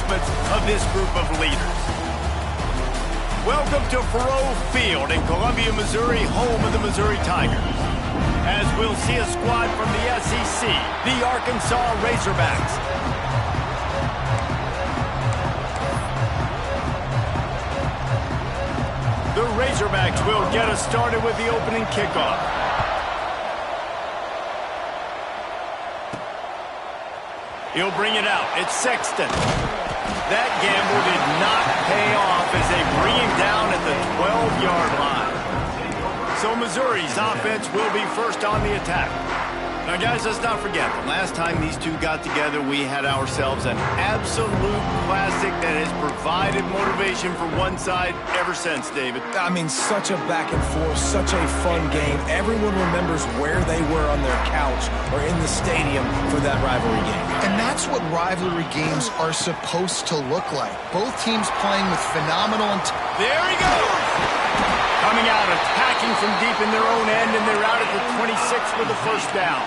accomplishments of this group of leaders. Welcome to Faurot Field in Columbia, Missouri, home of the Missouri Tigers. As we'll see a squad from the SEC, the Arkansas Razorbacks. The Razorbacks will get us started with the opening kickoff. He'll bring it out. It's Sexton. That gamble did not pay off as they bring him down at the 12-yard line. So Missouri's offense will be first on the attack. Now, guys, let's not forget, the last time these two got together, we had ourselves an absolute classic that has provided motivation for one side ever since, David. I mean, such a back and forth, such a fun game. Everyone remembers where they were on their couch or in the stadium for that rivalry game. And that's what rivalry games are supposed to look like. Both teams playing with phenomenal There he goes! Coming out, attacking from deep in their own end, and they're out at the 26 with the first down.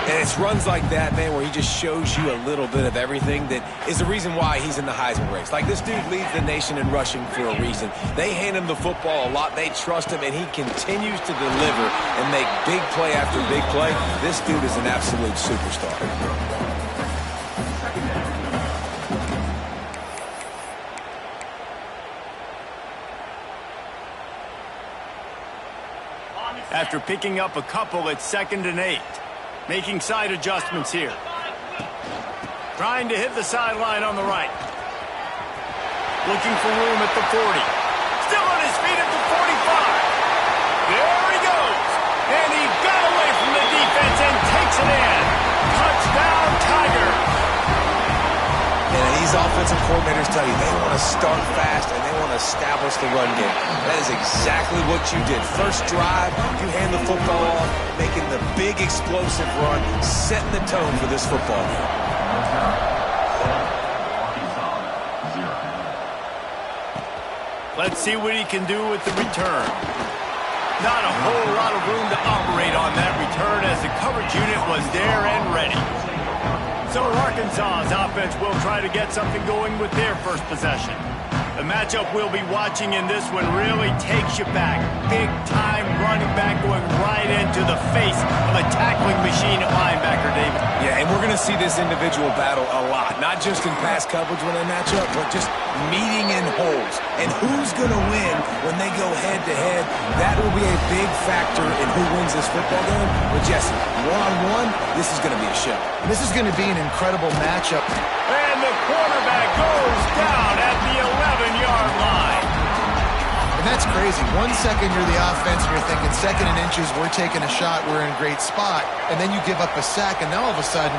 And it's runs like that, man, where he just shows you a little bit of everything that is the reason why he's in the Heisman race. Like, this dude leads the nation in rushing for a reason. They hand him the football a lot. They trust him, and he continues to deliver and make big play after big play. This dude is an absolute superstar. After picking up a couple, it's 2nd and 8. Making side adjustments here. Trying to hit the sideline on the right. Looking for room at the 40. Still on his feet at the 45. There he goes. And he got away from the defense and takes it in. Touchdown, Tigers. And these offensive coordinators tell you they want to start fast and they want to establish the run game. That is exactly what you did. First drive, you hand the football off, making the big explosive run, setting the tone for this football game. Let's see what he can do with the return. Not a whole lot of room to operate on that return as the coverage unit was there and ready. So Arkansas's offense will try to get something going with their first possession. The matchup we'll be watching in this one really takes you back. Big-time running back going right into the face of a tackling machine at linebacker, David. Yeah, and we're going to see this individual battle a lot. Not just in pass coverage when they match up, but just meeting in holes. And who's going to win when they go head-to-head? That will be a big factor in who wins this football game. But, Jesse, one-on-one, this is going to be a show. This is going to be an incredible matchup. And the quarterback goes down at the 11-yard line. And that's crazy. 1 second you're the offense and you're thinking 2nd and inches, we're taking a shot, we're in a great spot. And then you give up a sack, and now all of a sudden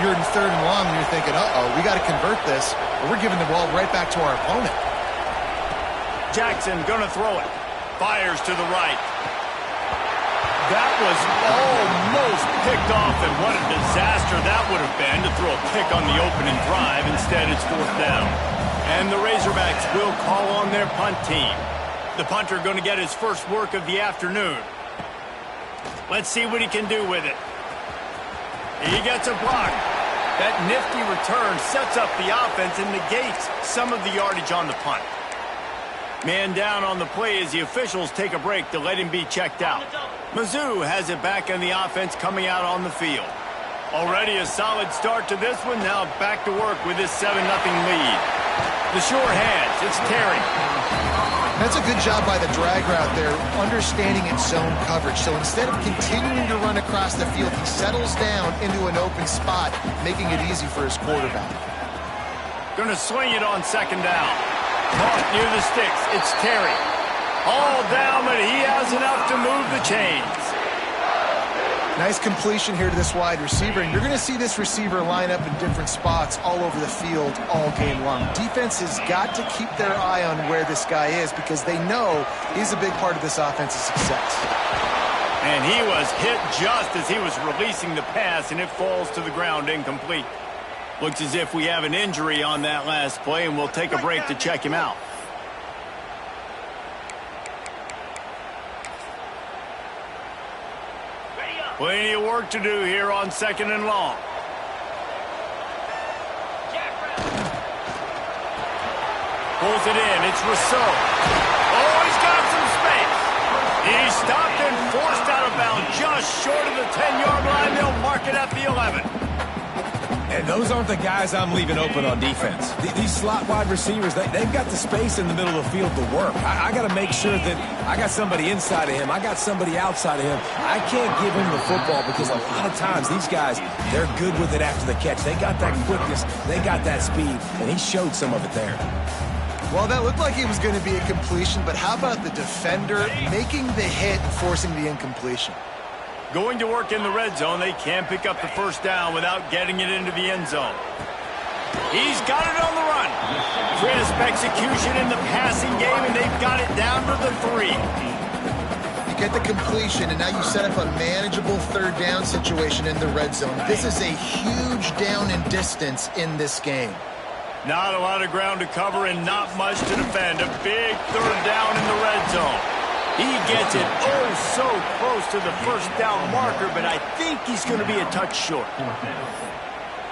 you're in 3rd and long and you're thinking, uh-oh, we got to convert this, or we're giving the ball right back to our opponent. Jackson gonna throw it. Fires to the right. That was almost picked off, and what a disaster that would have been to throw a pick on the opening drive. Instead, it's 4th down. And the Razorbacks will call on their punt team. The punter going to get his first work of the afternoon. Let's see what he can do with it. He gets a block. That nifty return sets up the offense and negates some of the yardage on the punt. Man down on the play as the officials take a break to let him be checked out. Mizzou has it back in the offense coming out on the field. Already a solid start to this one. Now back to work with this 7-0 lead. The sure hands. It's Terry. That's a good job by the drag route there, understanding its zone coverage. So instead of continuing to run across the field, he settles down into an open spot, making it easy for his quarterback. Going to swing it on 2nd down. Caught near the sticks. It's Terry. All down, but he has enough to move the chains. Nice completion here to this wide receiver, and you're going to see this receiver line up in different spots all over the field all game long. Defense has got to keep their eye on where this guy is because they know he's a big part of this offense's success. And he was hit just as he was releasing the pass, and it falls to the ground incomplete. Looks as if we have an injury on that last play, and we'll take a break to check him out. Plenty of work to do here on 2nd and long. Pulls it in. It's Rousseau. Oh, he's got some space. He's stopped and forced out of bounds just short of the 10-yard line. They'll mark it at the 11. And those aren't the guys I'm leaving open on defense. These slot wide receivers, they've got the space in the middle of the field to work. I got to make sure that I got somebody inside of him. I got somebody outside of him. I can't give him the football because a lot of times these guys, they're good with it after the catch. They got that quickness. They got that speed, and he showed some of it there. Well, that looked like it was going to be a completion, but how about the defender making the hit and forcing the incompletion? Going to work in the red zone. They can't pick up the first down without getting it into the end zone. He's got it on the run. Crisp execution in the passing game, and they've got it down to the 3. You get the completion, and now you set up a manageable third down situation in the red zone. This is a huge down in distance in this game. Not a lot of ground to cover and not much to defend. A big third down in the red zone. He gets it so close to the first down marker, but I think he's going to be a touch short.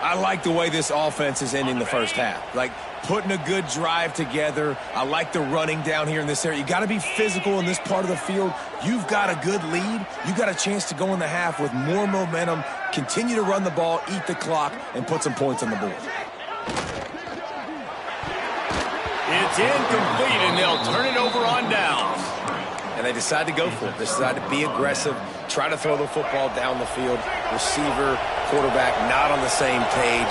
I like the way this offense is ending the first half. Like, putting a good drive together. I like the running down here in this area. You got to be physical in this part of the field. You've got a good lead. You got a chance to go in the half with more momentum, continue to run the ball, eat the clock, and put some points on the board. It's incomplete, and they'll turn it over on downs. And they decide to go for it. They decide to be aggressive, try to throw the football down the field. Receiver, quarterback, not on the same page.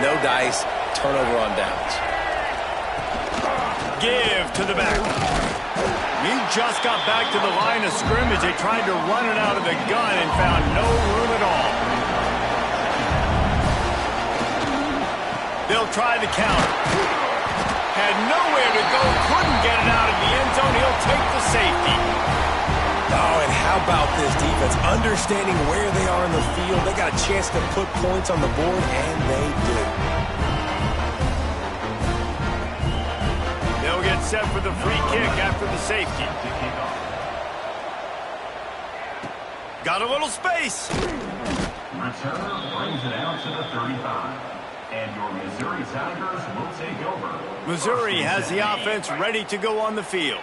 No dice, turnover on downs. Give to the back. He just got back to the line of scrimmage. They tried to run it out of the gun and found no room at all. They'll try the counter. Had nowhere to go, couldn't get it out of the end zone. He'll take the safety. Oh, and how about this defense? Understanding where they are in the field. They got a chance to put points on the board, and they do. They'll get set for the free kick after the safety. Got a little space. Returner brings it out to the 35. And your Missouri Tigers will take over. Missouri has the offense ready to go on the field.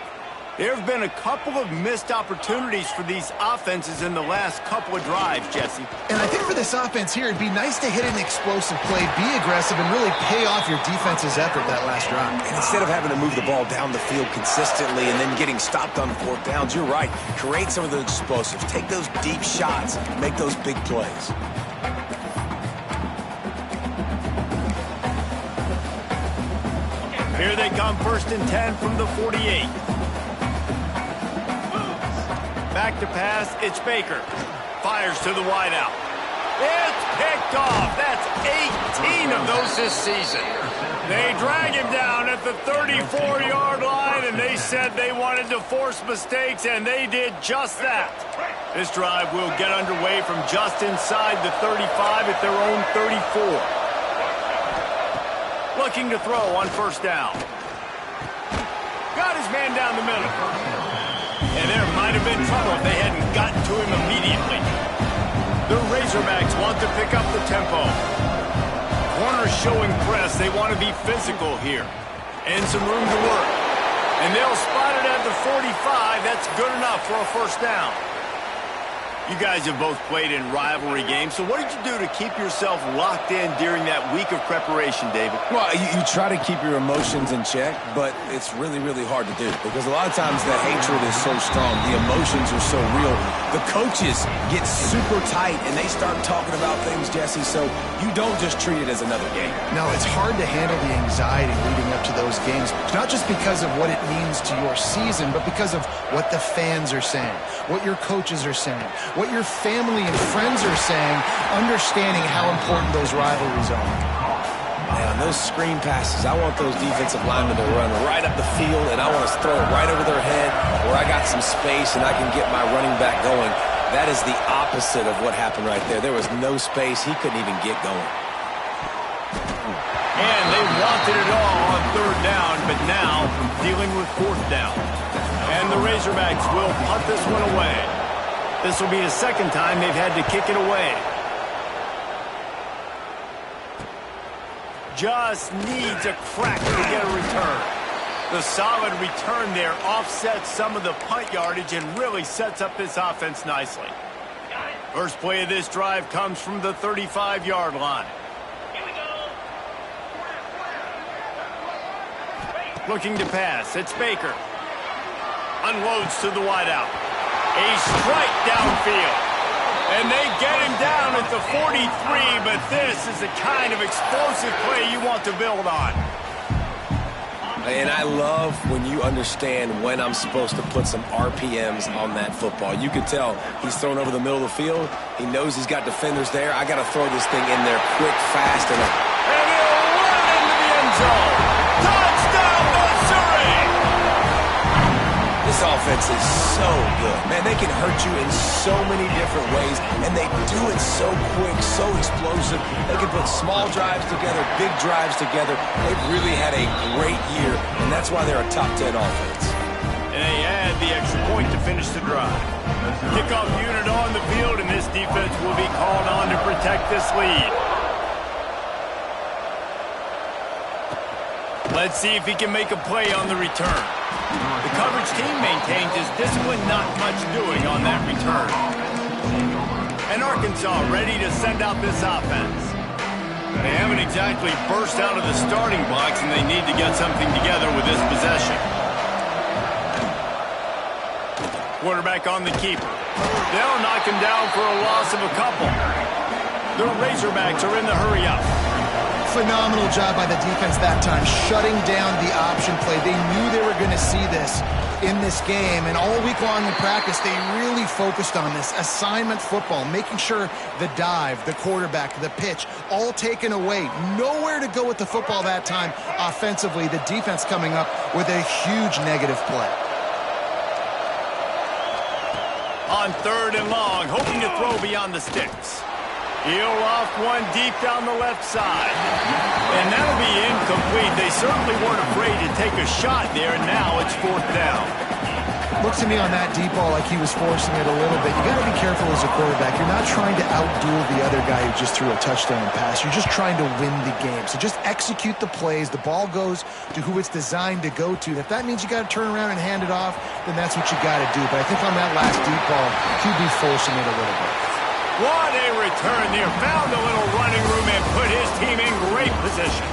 There have been a couple of missed opportunities for these offenses in the last couple of drives, Jesse. And I think for this offense here, it'd be nice to hit an explosive play, be aggressive, and really pay off your defense's effort that last drive. And instead of having to move the ball down the field consistently and then getting stopped on fourth downs, you're right. Create some of those explosives. Take those deep shots. Make those big plays. Here they come, 1st and 10 from the 48. Back to pass, it's Baker. Fires to the wideout. It's picked off. That's 18 of those this season. They drag him down at the 34-yard line, and they said they wanted to force mistakes, and they did just that. This drive will get underway from just inside the 35 at their own 34. Looking to throw on 1st down. Got his man down the middle. And there might have been trouble if they hadn't gotten to him immediately. The Razorbacks want to pick up the tempo. Corners showing press. They want to be physical here. And some room to work. And they'll spot it at the 45. That's good enough for a 1st down. You guys have both played in rivalry games, so what did you do to keep yourself locked in during that week of preparation, David? Well, you try to keep your emotions in check, but it's really, really hard to do because a lot of times the hatred is so strong. The emotions are so real. The coaches get super tight, and they start talking about things, Jesse, so you don't just treat it as another game. No, it's hard to handle the anxiety leading up to those games, not just because of what it means to your season, but because of what the fans are saying, what your coaches are saying, what your family and friends are saying, understanding how important those rivalries are. Man, those screen passes, I want those defensive linemen to run right up the field, and I want to throw it right over their head where I got some space and I can get my running back going. That is the opposite of what happened right there. There was no space. He couldn't even get going. And they wanted it all on 3rd down, but now dealing with 4th down. And the Razorbacks will punt this one away. This will be the 2nd time they've had to kick it away. Just needs a crack to get a return. The solid return there offsets some of the punt yardage and really sets up this offense nicely. First play of this drive comes from the 35-yard line. Looking to pass. It's Baker. Unloads to the wideout. A strike downfield. And they get him down at the 43, but this is the kind of explosive play you want to build on. And I love when you understand when I'm supposed to put some RPMs on that football. You can tell he's thrown over the middle of the field. He knows he's got defenders there. I got to throw this thing in there quick, fast, and he'll run into the end zone. Touchdown, Missouri! This offense is so good. Man, they can hurt you in so many different ways, and they do it so quick, so explosive. They can put small drives together, big drives together. They've really had a great year, and that's why they're a top 10 offense. And they add the extra point to finish the drive. Kickoff unit on the field, and this defense will be called on to protect this lead. Let's see if he can make a play on the return. The coverage team maintains his discipline, not much doing on that return. And Arkansas ready to send out this offense. They haven't exactly burst out of the starting blocks, and they need to get something together with this possession. Quarterback on the keeper. They'll knock him down for a loss of a couple. The Razorbacks are in the hurry-up. Phenomenal job by the defense that time, shutting down the option play. They knew they were going to see this in this game, and all week long in practice, they really focused on this assignment football, making sure the dive, the quarterback, the pitch, all taken away. Nowhere to go with the football that time offensively. The defense coming up with a huge negative play. On 3rd and long, hoping to throw beyond the sticks. He'll loft one deep down the left side. And that'll be incomplete. They certainly weren't afraid to take a shot there, and now it's 4th down. Looks to me on that deep ball like he was forcing it a little bit. You got to be careful as a quarterback. You're not trying to outduel the other guy who just threw a touchdown pass. You're just trying to win the game. So just execute the plays. The ball goes to who it's designed to go to. If that means you got to turn around and hand it off, then that's what you got to do. But I think on that last deep ball, QB forcing it a little bit. What a return there. Found a little running room and put his team in great position.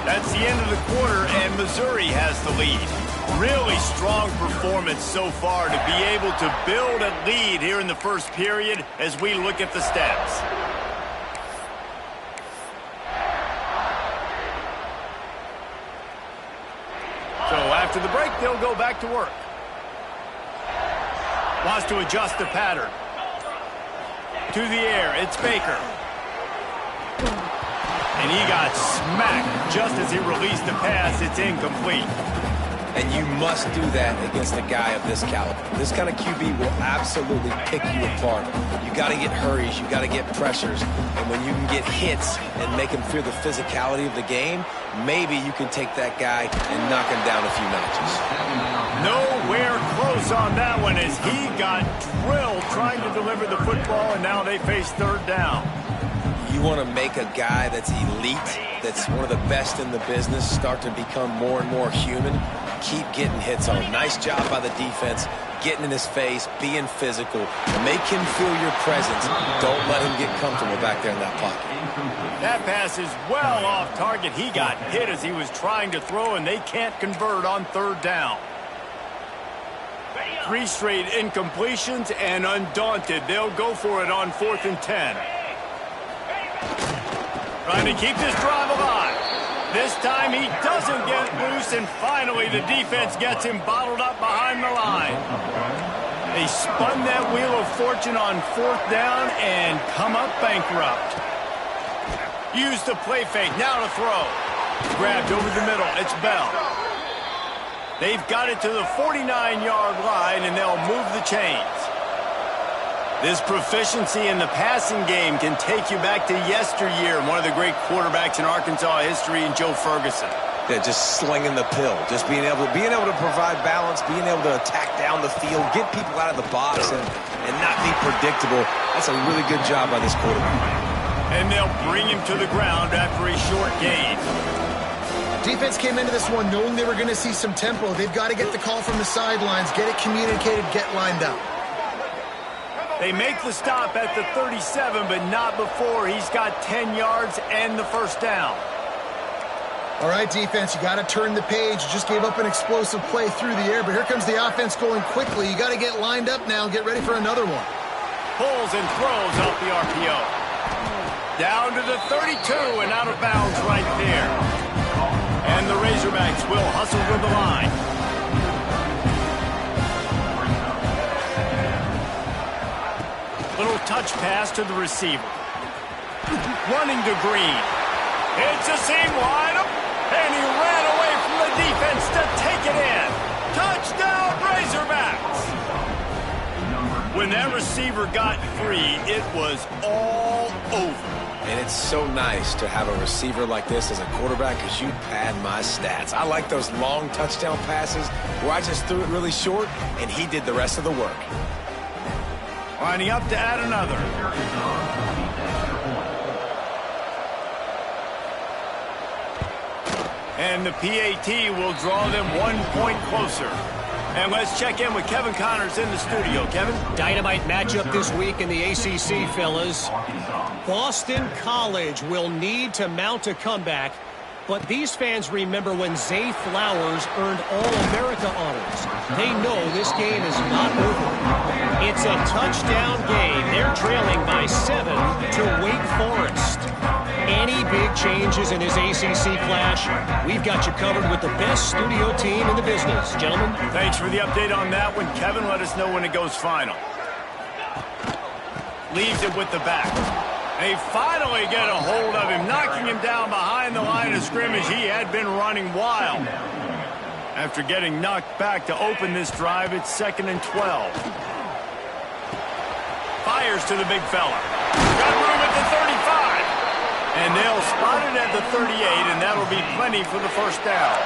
That's the end of the quarter, and Missouri has the lead. Really strong performance so far to be able to build a lead here in the first period as we look at the stats. So after the break, they'll go back to work. Wants to adjust the pattern. To the air, it's Baker. And he got smacked just as he released the pass. It's incomplete. And you must do that against a guy of this caliber. This kind of QB will absolutely pick you apart. You got to get hurries. You got to get pressures. And when you can get hits and make him fear the physicality of the game, maybe you can take that guy and knock him down a few notches. Nowhere close on that one as he got drilled trying to deliver the football, and now they face 3rd down. You want to make a guy that's elite, that's one of the best in the business, start to become more and more human. Keep getting hits on him. Nice job by the defense, getting in his face, being physical. Make him feel your presence. Don't let him get comfortable back there in that pocket. That pass is well off target. He got hit as he was trying to throw, and they can't convert on 3rd down. 3 straight incompletions, and undaunted, they'll go for it on 4th and 10. Trying to keep this drive alive. This time he doesn't get loose, and finally the defense gets him bottled up behind the line. They spun that wheel of fortune on 4th down and come up bankrupt. Use the play fake, now to throw. Grabbed over the middle, it's Bell. They've got it to the 49-yard line, and they'll move the chains. This proficiency in the passing game can take you back to yesteryear, one of the great quarterbacks in Arkansas history, in Joe Ferguson. Yeah, just slinging the pill, just being able to provide balance, being able to attack down the field, get people out of the box, and not be predictable. That's a really good job by this quarterback. And they'll bring him to the ground after a short gain. Defense came into this one knowing they were going to see some tempo. They've got to get the call from the sidelines, get it communicated, get lined up. They make the stop at the 37, but not before he's got 10 yards and the first down. All right, defense, you got to turn the page. You just gave up an explosive play through the air, but here comes the offense going quickly. You got to get lined up now and get ready for another one. Pulls and throws off the RPO. Down to the 32 and out of bounds right there. And the Razorbacks will hustle to the line. Little touch pass to the receiver. Running to Green. It's a seam wide up, and he ran away from the defense to take it in. Touchdown, Razorbacks! When that receiver got free, it was all over. And it's so nice to have a receiver like this as a quarterback because you pad my stats. I like those long touchdown passes where I just threw it really short, and he did the rest of the work. Lining up to add another. And the PAT will draw them 1 point closer. And let's check in with Kevin Connors in the studio. Kevin? Dynamite matchup this week in the ACC, fellas. Boston College will need to mount a comeback, but these fans remember when Zay Flowers earned All-America honors. They know this game is not over. It's a touchdown game. They're trailing by 7 to Wake Forest. Any big changes in this ACC clash, we've got you covered with the best studio team in the business. Gentlemen? Thanks for the update on that one, Kevin. Let us know when it goes final. Leaves it with the back. They finally get a hold of him, knocking him down behind the line of scrimmage. He had been running wild. After getting knocked back to open this drive, it's 2nd and 12. Fires to the big fella. Got room at the 35. And they'll spot it at the 38, and that'll be plenty for the first down.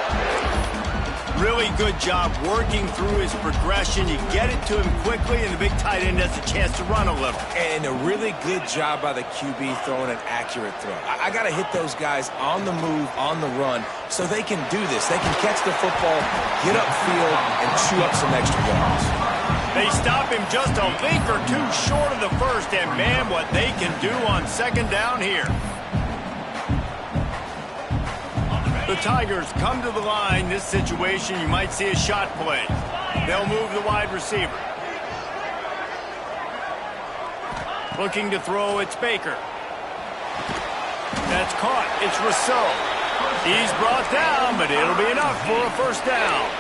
Really good job working through his progression. You get it to him quickly, and the big tight end has a chance to run a little. And a really good job by the QB throwing an accurate throw. I got to hit those guys on the move, on the run, so they can do this. They can catch the football, get upfield, and chew up some extra yards. They stop him just a leap or two short of the first, and man, what they can do on 2nd down here. The Tigers come to the line. This situation, you might see a shot play. They'll move the wide receiver. Looking to throw, it's Baker. That's caught. It's Rousseau. He's brought down, but it'll be enough for a first down.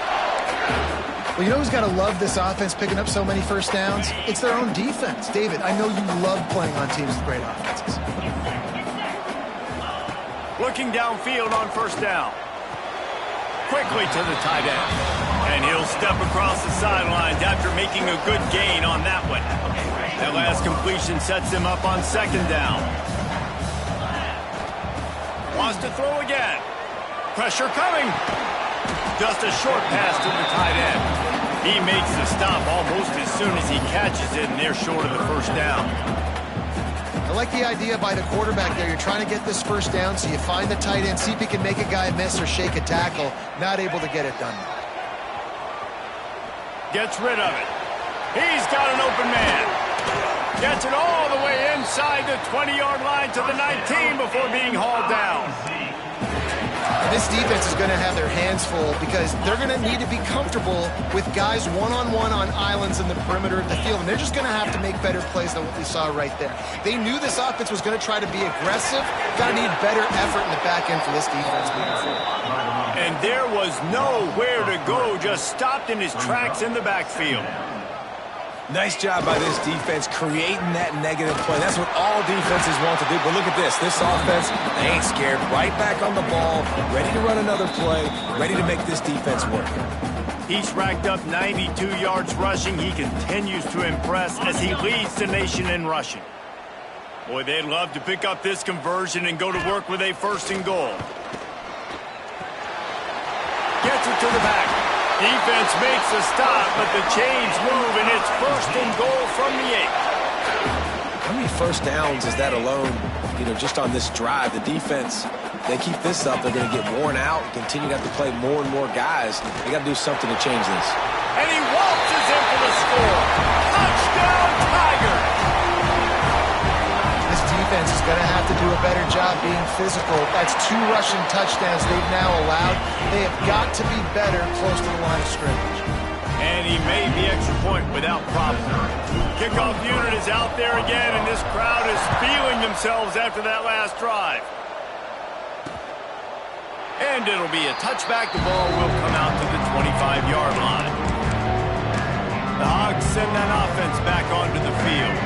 Well, you know who's got to love this offense picking up so many first downs? It's their own defense. David, I know you love playing on teams with great offenses. Looking downfield on first down. Quickly to the tight end. And he'll step across the sidelines after making a good gain on that one. That last completion sets him up on 2nd down. Wants to throw again. Pressure coming. Just a short pass to the tight end. He makes the stop almost as soon as he catches it, and they're short of the first down. I like the idea by the quarterback there. You're trying to get this first down, so you find the tight end, see if he can make a guy miss or shake a tackle. Not able to get it done. Gets rid of it. He's got an open man. Gets it all the way inside the 20-yard line to the 19 before being hauled down. This defense is going to have their hands full because they're going to need to be comfortable with guys one-on-one on islands in the perimeter of the field, and they're just going to have to make better plays than what we saw right there. They knew this offense was going to try to be aggressive. Got to need better effort in the back end for this defense moving forward. And there was nowhere to go, just stopped in his tracks in the backfield. Nice job by this defense creating that negative play. That's what all defenses want to do. But look at this. This offense, they ain't scared. Right back on the ball, ready to run another play, ready to make this defense work. He's racked up 92 yards rushing. He continues to impress as he leads the nation in rushing. Boy, they'd love to pick up this conversion and go to work with a 1st and goal. Gets it to the back. Defense makes a stop, but the chains move, and it's 1st and goal from the 8. How many first downs is that alone, just on this drive? The defense they keep this up, they're going to get worn out and continue to have to play more and more guys. They got to do something to change this. And he waltzes in for the score. Touchdown, Tigers! This defense is going to have to do a better job being physical. That's 2 rushing touchdowns they've now allowed. They have got to be better close to the line of scrimmage. And he made the extra point without problem. Kickoff unit is out there again, and this crowd is feeling themselves after that last drive. And it'll be a touchback. The ball will come out to the 25-yard line. The Hogs send that offense back onto the field.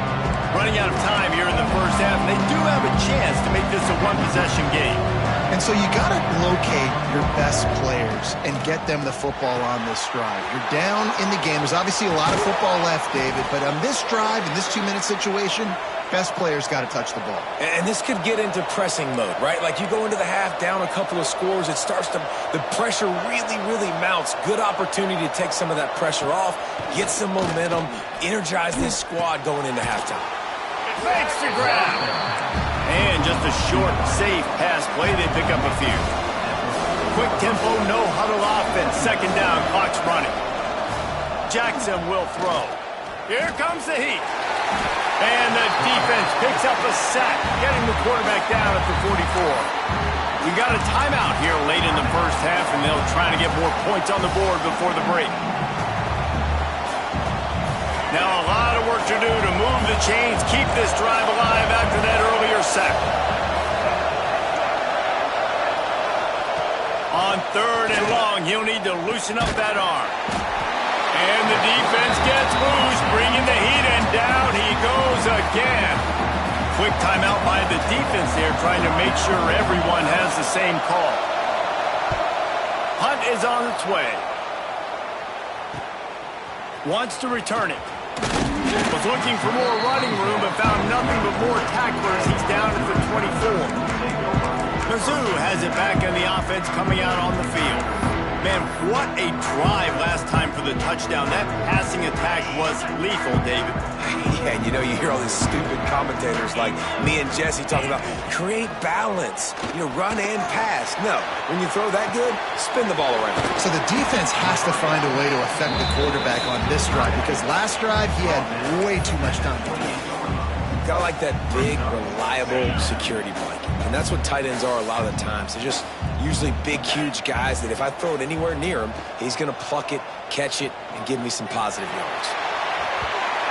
Running out of time here in the first half, and they do have a chance to make this a one-possession game. And so you got to locate your best players and get them the football on this drive. You're down in the game. There's obviously a lot of football left, David, but on this drive, in this 2-minute situation, best players got to touch the ball. And this could get into pressing mode, right? Like you go into the half down a couple of scores, it starts to, the pressure really, really mounts. Good opportunity to take some of that pressure off, get some momentum, energize this squad going into halftime. Fakes the grab. And just a short, safe pass play. They pick up a few. Quick tempo, no huddle offense. Second down, clock's running. Jackson will throw. Here comes the heat. And the defense picks up a sack, getting the quarterback down at the 44. We got a timeout here late in the first half, and they'll try to get more points on the board before the break. Now a lot of work to do to move the chains, keep this drive alive after that earlier sack. On 3rd and long, he'll need to loosen up that arm. And the defense gets loose, bringing the heat, and down he goes again. Quick timeout by the defense there, trying to make sure everyone has the same call. Hunt is on its way. Wants to return it. Was looking for more running room, but found nothing but more tacklers. He's down at the 24. Mizzou has it back in the offense coming out on the field. Man, what a drive last time for the touchdown. That passing attack was lethal, David. Yeah, and you know, you hear all these stupid commentators like me and Jesse talking about create balance, run and pass. No, when you throw that good, spin the ball around. So the defense has to find a way to affect the quarterback on this drive, because last drive he had way too much time to throw. Got like that big, reliable security blanket. And that's what tight ends are a lot of the times. They're just usually big, huge guys that if I throw it anywhere near him, he's going to pluck it, catch it, and give me some positive yards.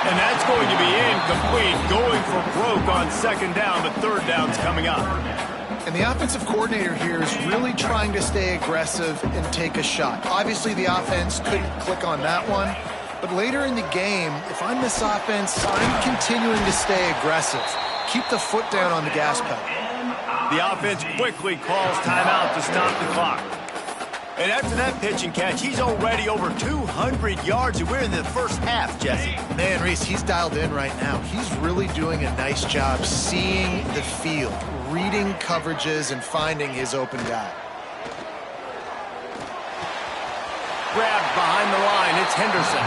And that's going to be incomplete, going for broke on 2nd down, but 3rd down's coming up. And the offensive coordinator here is really trying to stay aggressive and take a shot. Obviously, the offense couldn't click on that one. But later in the game, if I'm this offense, I'm continuing to stay aggressive. Keep the foot down on the gas pedal. The offense quickly calls timeout to stop the clock. And after that pitch and catch, he's already over 200 yards, and we're in the first half, Jesse. Man, Reese, he's dialed in right now. He's really doing a nice job seeing the field, reading coverages, and finding his open guy. Grabbed behind the line, it's Henderson.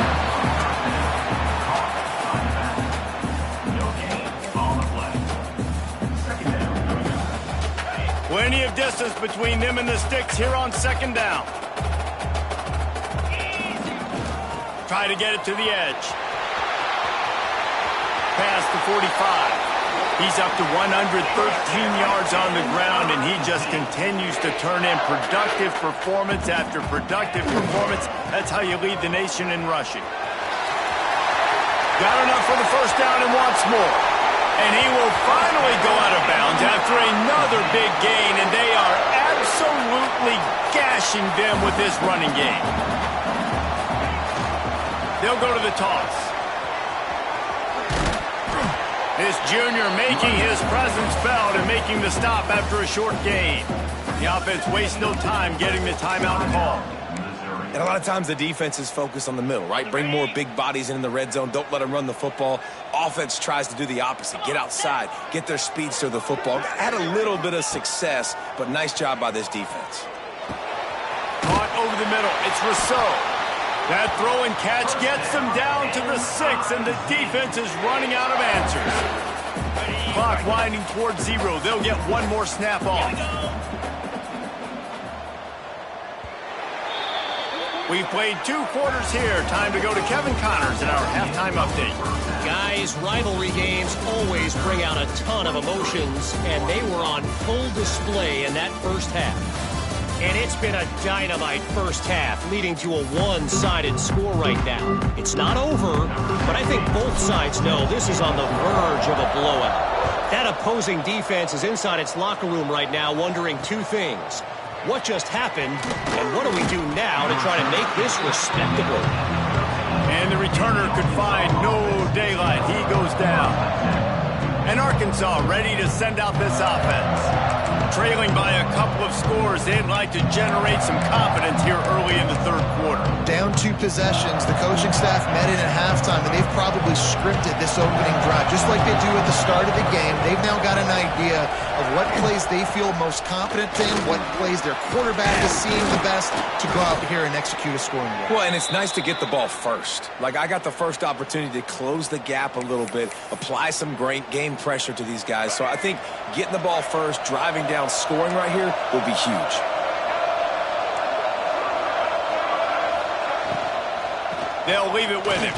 Plenty of distance between them and the sticks here on 2nd down. Try to get it to the edge. Past the 45. He's up to 113 yards on the ground, and he just continues to turn in productive performance after productive performance. That's how you lead the nation in rushing. Got enough for the 1st down and wants more. And he will finally go out of bounds after another big gain, and they are absolutely gashing them with this running game. They'll go to the toss. This junior making his presence felt and making the stop after a short gain. The offense wastes no time getting the timeout call. And a lot of times the defense is focused on the middle, right? Bring more big bodies in the red zone. Don't let them run the football. Offense tries to do the opposite. Get outside. Get their speeds to the football. Had a little bit of success, but nice job by this defense. Caught over the middle. It's Rousseau. That throw and catch gets them down to the 6, and the defense is running out of answers. Clock winding towards 0. They'll get one more snap off. We've played 2 quarters here. Time to go to Kevin Connors in our halftime update. Guys, rivalry games always bring out a ton of emotions, and they were on full display in that first half. And it's been a dynamite first half, leading to a one-sided score right now. It's not over, but I think both sides know this is on the verge of a blowout. That opposing defense is inside its locker room right now wondering 2 things. What just happened, and what do we do now to try to make this respectable? And the returner could find no daylight. He goes down. And Arkansas ready to send out this offense. Trailing by a couple of scores, they'd like to generate some confidence here early in the 3rd quarter. Down 2 possessions, the coaching staff met in at halftime, and they've probably scripted this opening drive. Just like they do at the start of the game, they've now got an idea of what plays they feel most confident in, what plays their quarterback is seeing the best to go out here and execute a scoring drive. Well, and it's nice to get the ball first. Like, I got the first opportunity to close the gap a little bit, apply some great game pressure to these guys. So I think getting the ball first, driving down, scoring right here will be huge. They'll leave it with him.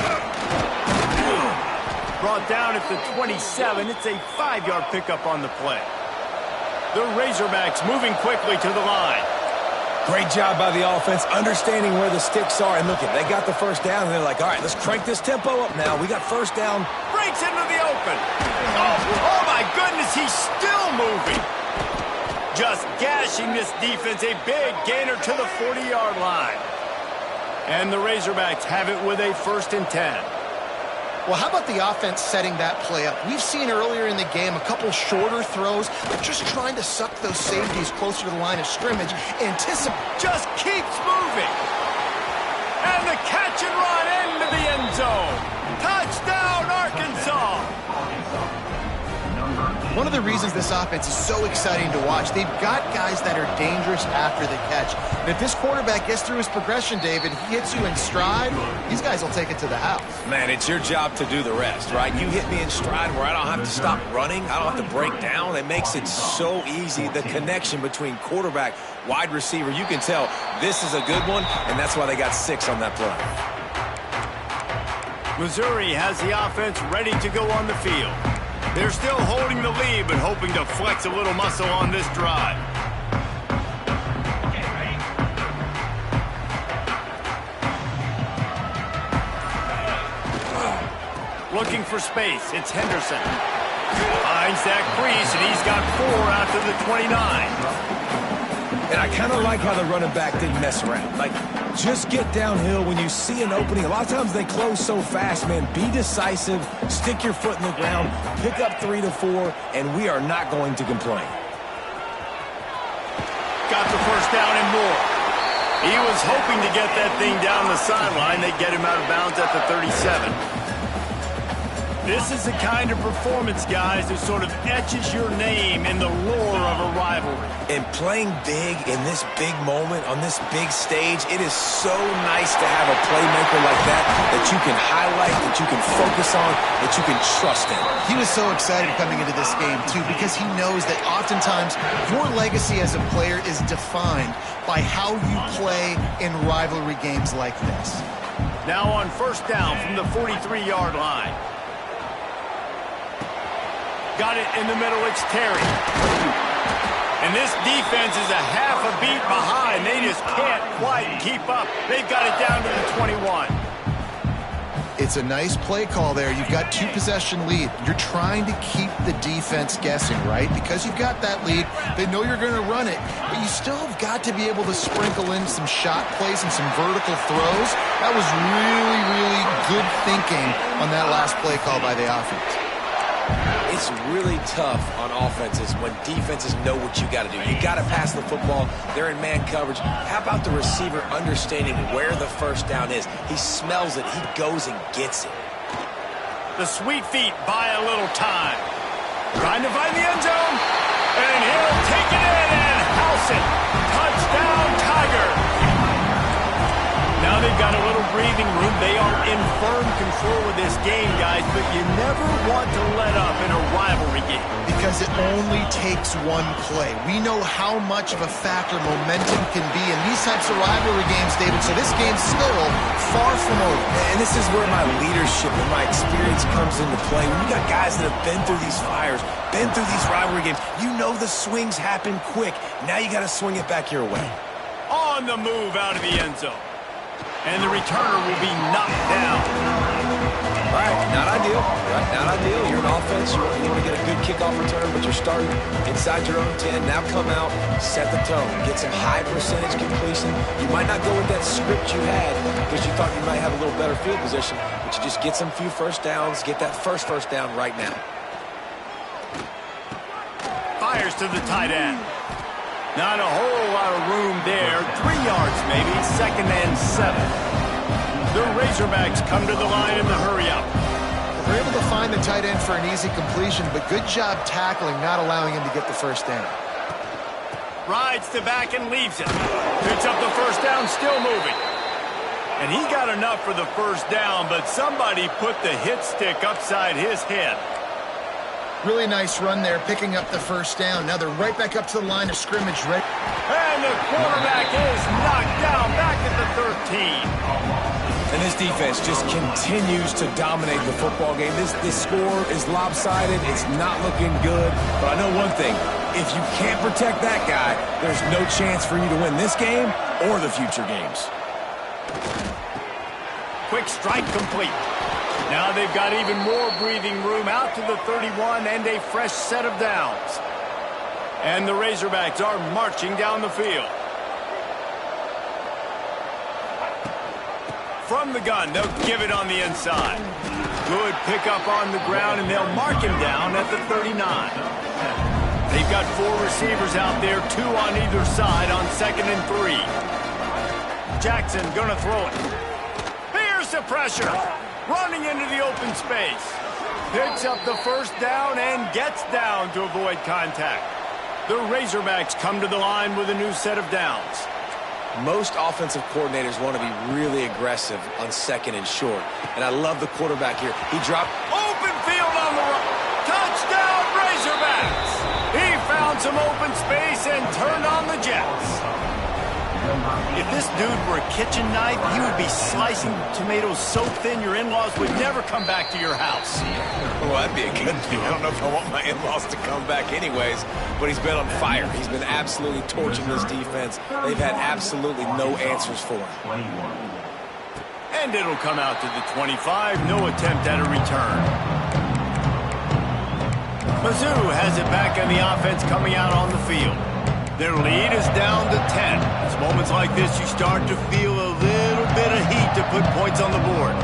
Brought down at the 27. It's a 5-yard pickup on the play. The Razorbacks moving quickly to the line. Great job by the offense, understanding where the sticks are. And look, they got the first down, and they're like, all right, let's crank this tempo up now. We got first down. Breaks into the open. Oh my goodness, he's still moving. Just gashing this defense. A big gainer to the 40-yard line. And the Razorbacks have it with a 1st and 10. Well, how about the offense setting that play up? We've seen earlier in the game a couple shorter throws. They're just trying to suck those safeties closer to the line of scrimmage. Just keeps moving. And the catch and run into the end zone. Touchdown, Arkansas. One of the reasons this offense is so exciting to watch, they've got guys that are dangerous after the catch. And if this quarterback gets through his progression, David, he hits you in stride, these guys will take it to the house. Man, it's your job to do the rest, right? You hit me in stride where I don't have to stop running. I don't have to break down. It makes it so easy. The connection between quarterback, wide receiver, you can tell this is a good one, and that's why they got 6 on that play. Missouri has the offense ready to go on the field. They're still holding the lead, but hoping to flex a little muscle on this drive. Looking for space. It's Henderson. Finds that crease, and he's got 4 out to the 29. And I kind of like how the running back didn't mess around. Like, just get downhill when you see an opening. A lot of times they close so fast, man. Be decisive, stick your foot in the ground, pick up 3 to 4, and we are not going to complain. Got the first down and more. He was hoping to get that thing down the sideline. They get him out of bounds at the 37. This is the kind of performance, guys, that sort of etches your name in the lore of a rivalry. And playing big in this big moment, on this big stage, it is so nice to have a playmaker like that you can highlight, that you can focus on, that you can trust in. He was so excited coming into this game, too, because he knows that oftentimes your legacy as a player is defined by how you play in rivalry games like this. Now on first down from the 43-yard line. Got it in the middle, it's Terry. And this defense is a half a beat behind. They just can't quite keep up. They've got it down to the 21. It's a nice play call there. You've got 2-possession lead. You're trying to keep the defense guessing, right? Because you've got that lead, they know you're going to run it, but you still have got to be able to sprinkle in some shot plays and some vertical throws. That was really, really good thinking on that last play call by the offense. It's really tough on offenses when defenses know what you got to do. You got to pass the football. They're in man coverage. How about the receiver understanding where the first down is? He smells it. He goes and gets it. The sweet feet buy a little time. Trying to find the end zone. And he'll take it in and house it. Touchdown, Tiger. Now they've got a little breathing room. They are in firm control of this game, guys, but you never want to let up in a rivalry game. Because it only takes one play. We know how much of a factor momentum can be in these types of rivalry games, David, so this game's still far from over. And this is where my leadership and my experience comes into play. When you got guys that have been through these fires, been through these rivalry games, you know the swings happen quick. Now you got to swing it back your way. On the move out of the end zone. And the returner will be knocked down. All right, not ideal. Right, not ideal. You're an offense. You want to get a good kickoff return, but you're starting inside your own 10. Now come out, set the tone. Get some high percentage completion. You might not go with that script you had because you thought you might have a little better field position, but you just get some few first downs. Get that first down right now. Fires to the tight end. Not a whole lot of room there. 3 yards maybe. 2nd and 7. The Razorbacks come to the line in the hurry-up. They're able to find the tight end for an easy completion, but good job tackling, not allowing him to get the first down. Rides to back and leaves it. Picks up the first down, still moving. And he got enough for the first down, but somebody put the hit stick upside his head. Really nice run there, picking up the first down. Now they're right back up to the line of scrimmage. Right. And the quarterback is knocked down back at the 13. And this defense just continues to dominate the football game. This score is lopsided. It's not looking good. But I know one thing. If you can't protect that guy, there's no chance for you to win this game or the future games. Quick strike complete. Now they've got even more breathing room out to the 31 and a fresh set of downs. And the Razorbacks are marching down the field. From the gun, they'll give it on the inside. Good pickup on the ground, and they'll mark him down at the 39. They've got 4 receivers out there, 2 on either side on 2nd and 3. Jackson gonna throw it. Here's the pressure. Running into the open space. Picks up the first down and gets down to avoid contact. The Razorbacks come to the line with a new set of downs. Most offensive coordinators want to be really aggressive on 2nd and short. And I love the quarterback here. He dropped. Open field on the right. Touchdown, Razorbacks. He found some open space and turned on the Jets. If this dude were a kitchen knife, he would be slicing tomatoes so thin your in-laws would never come back to your house. Well, that'd be a good thing. I don't know if I want my in-laws to come back anyways, but he's been on fire. He's been absolutely torching this defense. They've had absolutely no answers for him. And it'll come out to the 25. No attempt at a return. Mizzou has it back on the offense coming out on the field. Their lead is down to 10. It's moments like this you start to feel a little bit of heat to put points on the board.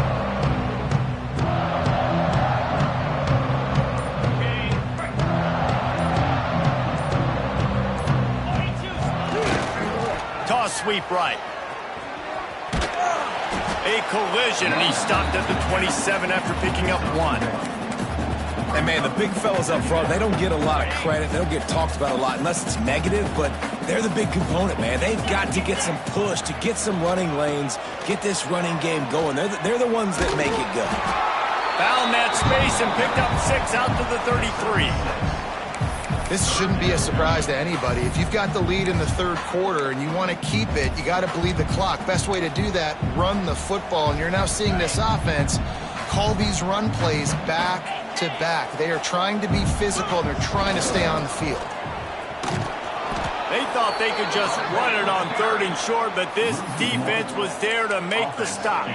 Toss sweep right. A collision, and he stopped at the 27 after picking up 1. And, man, the big fellas up front, they don't get a lot of credit. They don't get talked about a lot unless it's negative, but they're the big component, man. They've got to get some push, to get some running lanes, get this running game going. They're the ones that make it go. Found that space and picked up 6 out to the 33. This shouldn't be a surprise to anybody. If you've got the lead in the 3rd quarter and you want to keep it, you got to bleed the clock. Best way to do that, run the football. And you're now seeing this offense call these run plays back to back. They are trying to be physical, and they're trying to stay on the field. They thought they could just run it on 3rd and short, but this defense was there to make the stop.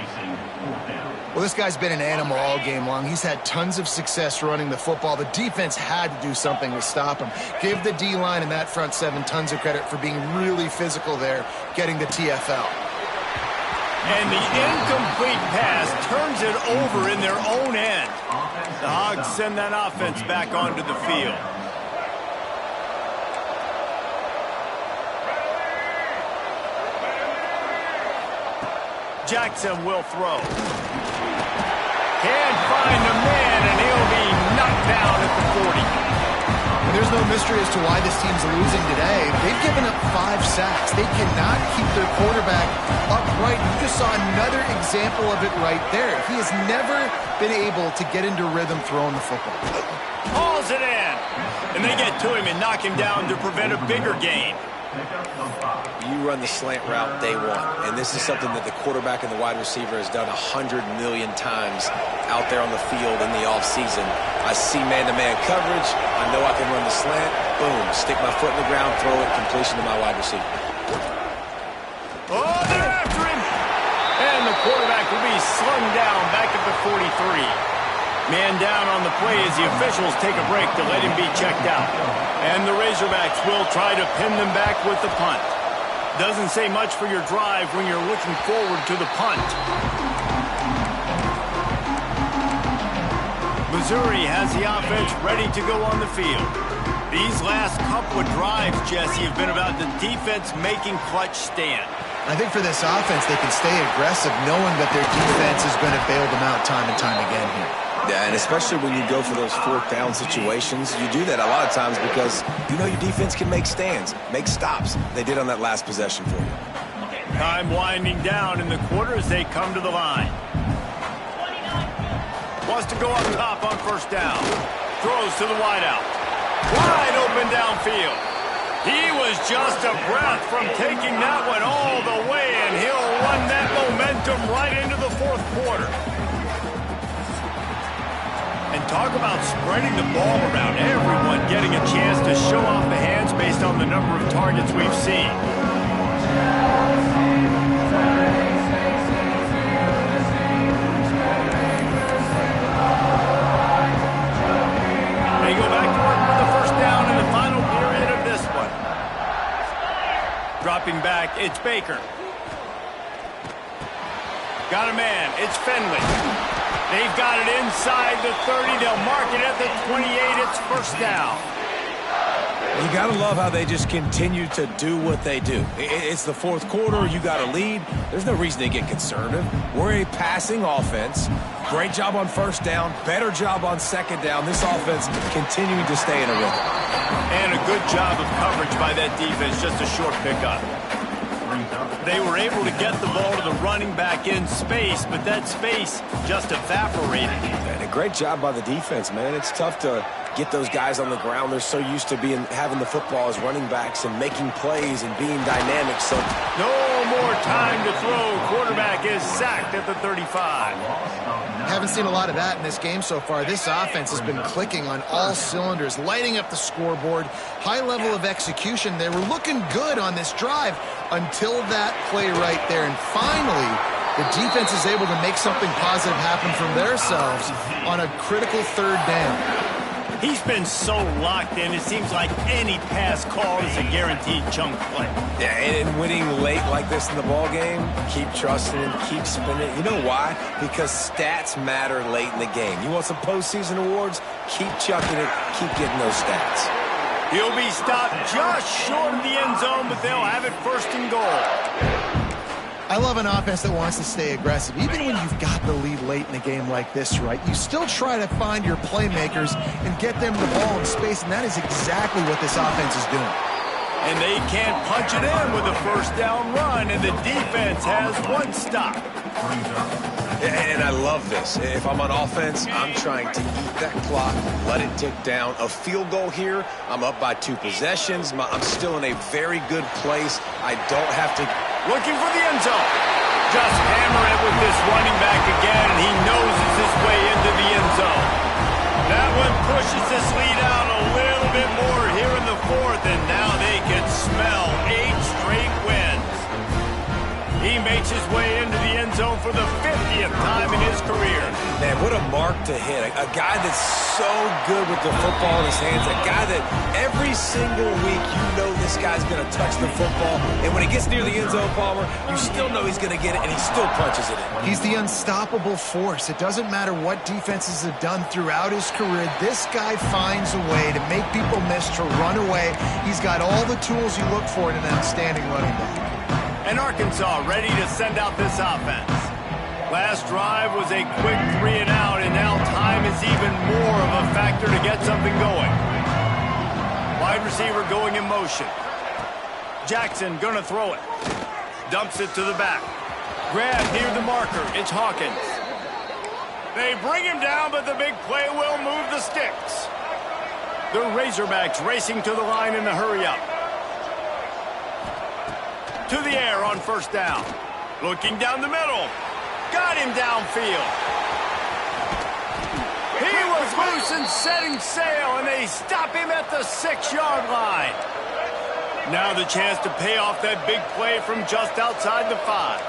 Well, this guy's been an animal all game long. He's had tons of success running the football. The defense had to do something to stop him. Give the D-line and that front 7 tons of credit for being really physical there, getting the TFL. And the incomplete pass turns it over in their own end. The Hogs send that offense back onto the field. Jackson will throw. Can't find a man, and he'll be knocked down at the 40. There's no mystery as to why this team's losing today. They've given up 5 sacks. They cannot keep their quarterback upright. You just saw another example of it right there. He has never been able to get into rhythm throwing the football. Hauls it in. And they get to him and knock him down to prevent a bigger gain. You run the slant route day one, and this is something that the quarterback and the wide receiver has done 100 million times out there on the field in the offseason. I see man-to-man coverage. I know I can run the slant. Boom, stick my foot in the ground, throw it, completion to my wide receiver. Oh, they're after him. And the quarterback will be slung down back at the 43. Man down on the play as the officials take a break to let him be checked out. And the Razorbacks will try to pin them back with the punt. Doesn't say much for your drive when you're looking forward to the punt. Missouri has the offense ready to go on the field. These last couple of drives, Jesse, have been about the defense making clutch stand. I think for this offense, they can stay aggressive knowing that their defense is going to bail them out time and time again here. Yeah, and especially when you go for those 4th down situations, you do that a lot of times because you know your defense can make stands, make stops. They did on that last possession for you. Time winding down in the quarter as they come to the line. Wants to go up top on first down. Throws to the wideout. Wide open downfield. He was just a breath from taking that one all the way, and he'll run that momentum right into the 4th quarter. And talk about spreading the ball around. Everyone getting a chance to show off the hands based on the number of targets we've seen. They go back to work with the first down in the final period of this one. Dropping back, it's Baker. Got a man, it's Finley. They've got it inside the 30. They'll mark it at the 28. It's first down. You got to love how they just continue to do what they do. It's the 4th quarter. You got a lead. There's no reason to get conservative. We're a passing offense. Great job on first down. Better job on second down. This offense continuing to stay in a rhythm. And a good job of coverage by that defense. Just a short pickup. They were able to get the ball to the running back in space, but that space just evaporated. And a great job by the defense, man. It's tough to get those guys on the ground. They're so used to having the football as running backs and making plays and being dynamic. So no more time to throw. Quarterback is sacked at the 35. Haven't seen a lot of that in this game so far. This offense has been clicking on all cylinders, lighting up the scoreboard. High level of execution. They were looking good on this drive until that play right there. And finally, the defense is able to make something positive happen from themselves on a critical 3rd down. He's been so locked in, it seems like any pass call is a guaranteed chunk play. Yeah, and winning late like this in the ball game, keep trusting him, keep spinning. You know why? Because stats matter late in the game. You want some postseason awards? Keep chucking it, keep getting those stats. He'll be stopped just short of the end zone, but they'll have it 1st and goal. I love an offense that wants to stay aggressive. Even when you've got the lead late in a game like this, right, you still try to find your playmakers and get them the ball in space, and that is exactly what this offense is doing. And they can't punch it in with a first down run, and the defense has 1 stop. And I love this. If I'm on offense, I'm trying to eat that clock, let it tick down. A field goal here, I'm up by 2 possessions. I'm still in a very good place. I don't have to... Looking for the end zone. Just hammer it with this running back again, and he noses his way into the end zone. That one pushes this lead out a little bit more here in the 4th, and now they can smell 8 straight wins. He makes his way into the end zone for the 50th time in his career. Man, what a mark to hit. A guy that's so good with the football in his hands. A guy that every single week you know this guy's going to touch the football. And when he gets near the end zone, Palmer, you still know he's going to get it, and he still punches it in. He's the unstoppable force. It doesn't matter what defenses have done throughout his career. This guy finds a way to make people miss, to run away. He's got all the tools you look for in an outstanding running back. And Arkansas ready to send out this offense. Last drive was a quick 3 and out, and now time is even more of a factor to get something going. Wide receiver going in motion. Jackson gonna throw it. Dumps it to the back. Grab near the marker. It's Hawkins. They bring him down, but the big play will move the sticks. The Razorbacks racing to the line in the hurry-up. To the air on first down. Looking down the middle. Got him downfield. He was loose and setting sail, and they stop him at the 6-yard line. Now the chance to pay off that big play from just outside the 5.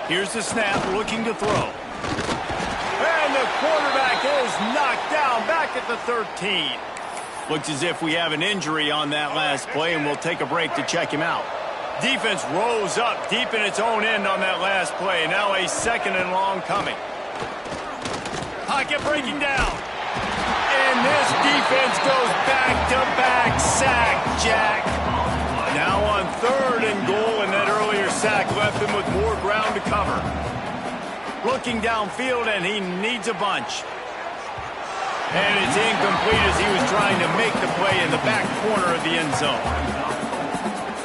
Here's the snap, looking to throw. And the quarterback is knocked down back at the 13. Looks as if we have an injury on that last play, and we'll take a break to check him out. Defense rose up deep in its own end on that last play. Now a 2nd and long coming. Pocket breaking down. And this defense goes back-to-back sack, Jack. Now on 3rd and goal, and that earlier sack left him with more ground to cover. Looking downfield, and he needs a bunch. And it's incomplete as he was trying to make the play in the back corner of the end zone.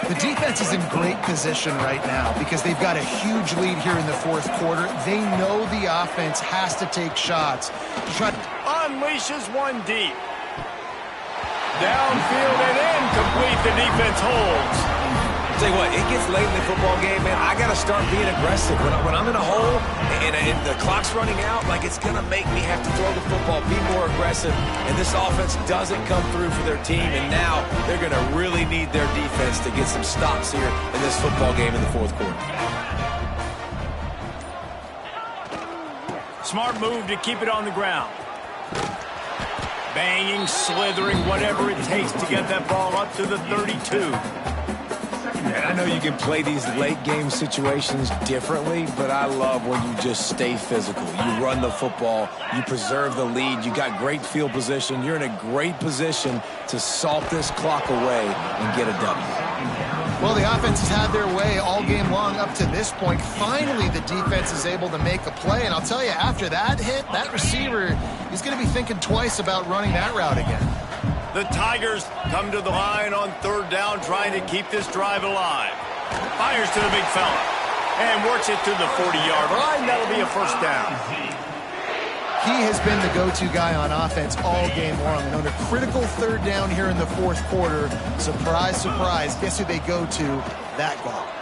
The defense is in great position right now because they've got a huge lead here in the 4th quarter. They know the offense has to take shots. Unleashes one deep. Downfield and incomplete. The defense holds. Tell you what, it gets late in the football game, man. I got to start being aggressive. When I'm in a hole and the clock's running out, like, it's going to make me have to throw the football, be more aggressive. And this offense doesn't come through for their team, and now they're going to really need their defense to get some stops here in this football game in the 4th quarter. Smart move to keep it on the ground. Banging, slithering, whatever it takes to get that ball up to the 32. And I know you can play these late game situations differently, but I love when you just stay physical. You run the football, you preserve the lead, you got great field position. You're in a great position to salt this clock away and get a W. Well, the offense has had their way all game long up to this point. Finally, the defense is able to make a play. And I'll tell you, after that hit, that receiver is going to be thinking twice about running that route again. The Tigers come to the line on 3rd down, trying to keep this drive alive. Fires to the big fella and works it to the 40-yard line. That'll be a 1st down. He has been the go-to guy on offense all game long. And on a critical 3rd down here in the 4th quarter, surprise, surprise, guess who they go to? That guy.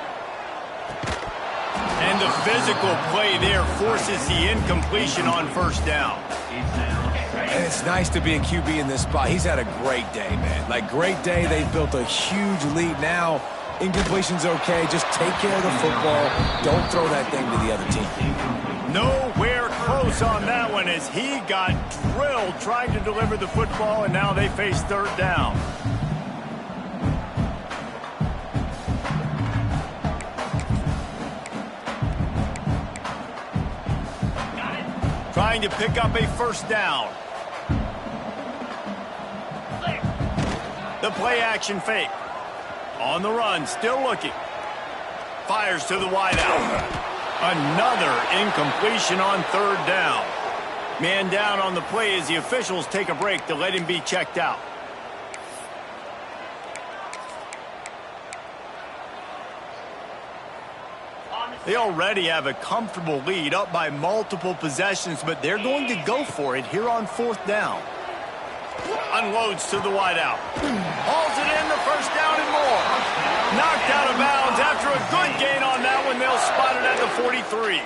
And the physical play there forces the incompletion on 1st down. And it's nice to be a QB in this spot. He's had a great day, man. Like, great day. They've built a huge lead now. Incompletion's okay. Just take care of the football. Don't throw that thing to the other team. Nowhere close on that one as he got drilled trying to deliver the football, and now they face 3rd down. Trying to pick up a 1st down. The play action fake. On the run, still looking. Fires to the wideout. Another incompletion on 3rd down. Man down on the play as the officials take a break to let him be checked out. They already have a comfortable lead, up by multiple possessions, but they're going to go for it here on 4th down. Unloads to the wideout. Hauls it in, the 1st down and more. Knocked out of bounds after a good gain on that one. They'll spot it at the 43.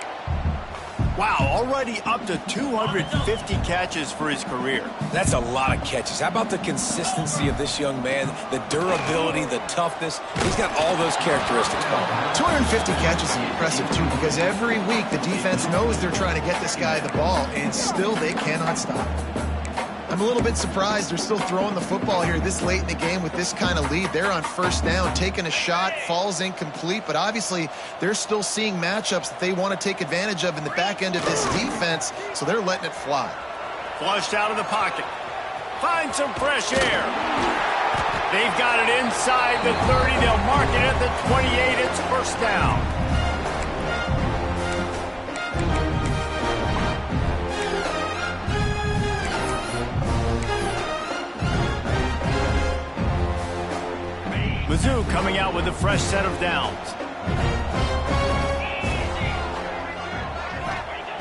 Wow, already up to 250 catches for his career. That's a lot of catches. How about the consistency of this young man, the durability, the toughness? He's got all those characteristics, Paul. 250 catches is impressive, too, because every week the defense knows they're trying to get this guy the ball, and still they cannot stop. I'm a little bit surprised they're still throwing the football here this late in the game with this kind of lead. They're on 1st down, taking a shot, falls incomplete, but obviously they're still seeing matchups that they want to take advantage of in the back end of this defense, so they're letting it fly. Flushed out of the pocket. Find some fresh air. They've got it inside the 30. They'll mark it at the 28. It's 1st down. Mizzou coming out with a fresh set of downs.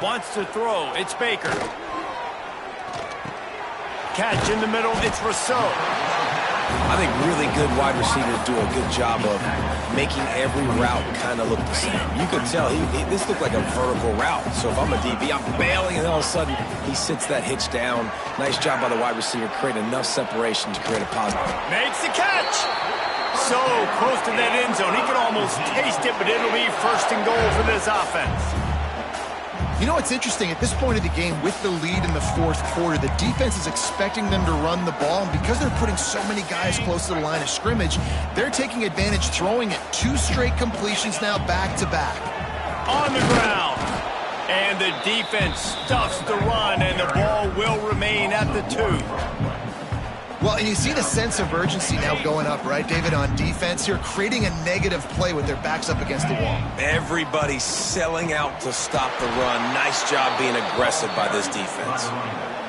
Wants to throw. It's Baker. Catch in the middle. It's Rousseau. I think really good wide receivers do a good job of making every route kind of look the same. You could tell this looked like a vertical route. So if I'm a DB, I'm bailing, and all of a sudden he sits that hitch down. Nice job by the wide receiver, create enough separation to create a positive. Makes the catch. So close to that end zone. He could almost taste it, but it'll be first and goal for this offense. You know what's interesting? At this point of the game, with the lead in the fourth quarter, the defense is expecting them to run the ball, and because they're putting so many guys close to the line of scrimmage, they're taking advantage, throwing it. 2 straight completions now back-to-back. On the ground. And the defense stuffs the run, and the ball will remain at the 2. Well, and you see the sense of urgency now going up, right, David, on defense here, creating a negative play with their backs up against the wall. Everybody's selling out to stop the run. Nice job being aggressive by this defense.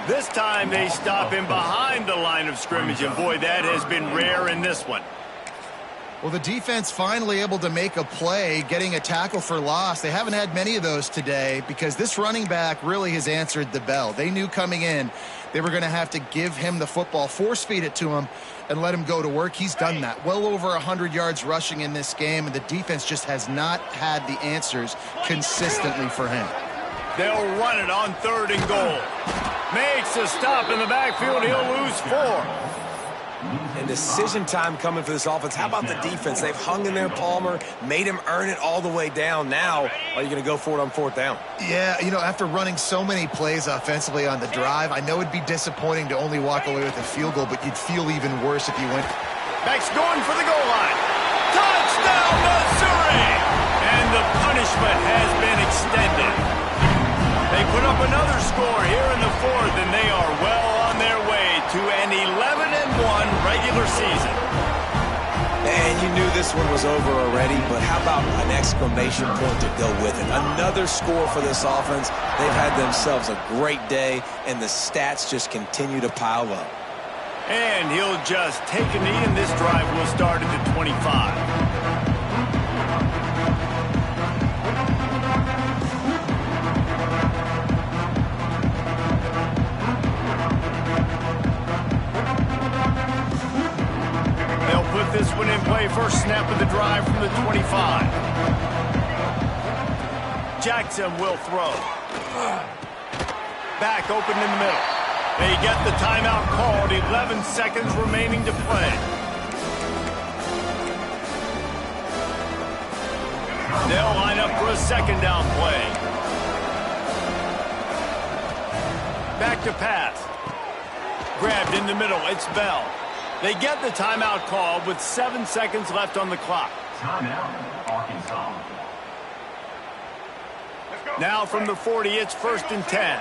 This time they stop him behind the line of scrimmage, and boy, that has been rare in this one. Well, the defense finally able to make a play, getting a tackle for loss. They haven't had many of those today because this running back really has answered the bell. They knew coming in they were going to have to give him the football, force-feed it to him, and let him go to work. He's done that. Well over 100 yards rushing in this game, and the defense just has not had the answers consistently for him. They'll run it on 3rd and goal. Makes a stop in the backfield. He'll lose 4. And decision time coming for this offense. How about the defense? They've hung in there, Palmer, made him earn it all the way down. Now, are you going to go for it on 4th down? Yeah, you know, after running so many plays offensively on the drive, I know it'd be disappointing to only walk away with a field goal, but you'd feel even worse if you went. Max going for the goal line. Touchdown, Missouri! And the punishment has been extended. They put up another score here in the 4th, and they are well on their way to an 11-1 regular season. And you knew this one was over already, but how about an exclamation point to go with it? Another score for this offense. They've had themselves a great day, and the stats just continue to pile up. And he'll just take a knee, and this drive will start at the 25. Put this one in play. First snap of the drive from the 25. Jackson will throw. Back open in the middle. They get the timeout called. 11 seconds remaining to play. They'll line up for a 2nd down play. Back to pass. Grabbed in the middle. It's Bell. They get the timeout call with 7 seconds left on the clock. Timeout, Arkansas. Now from the 40, it's 1st and 10.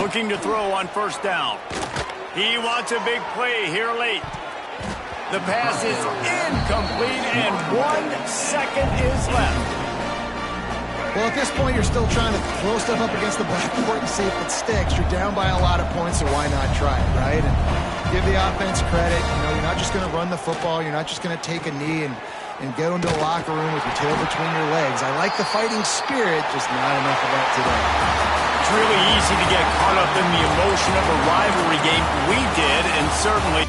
Looking to throw on 1st down. He wants a big play here late. The pass is incomplete, and 1 second is left. Well, at this point, you're still trying to throw stuff up against the backboard and see if it sticks. You're down by a lot of points, so why not try it, right? And give the offense credit. You know, you're not just going to run the football. You're not just going to take a knee and get into the locker room with your tail between your legs. I like the fighting spirit, just not enough of that today. It's really easy to get caught up in the emotion of a rivalry game. We did, and certainly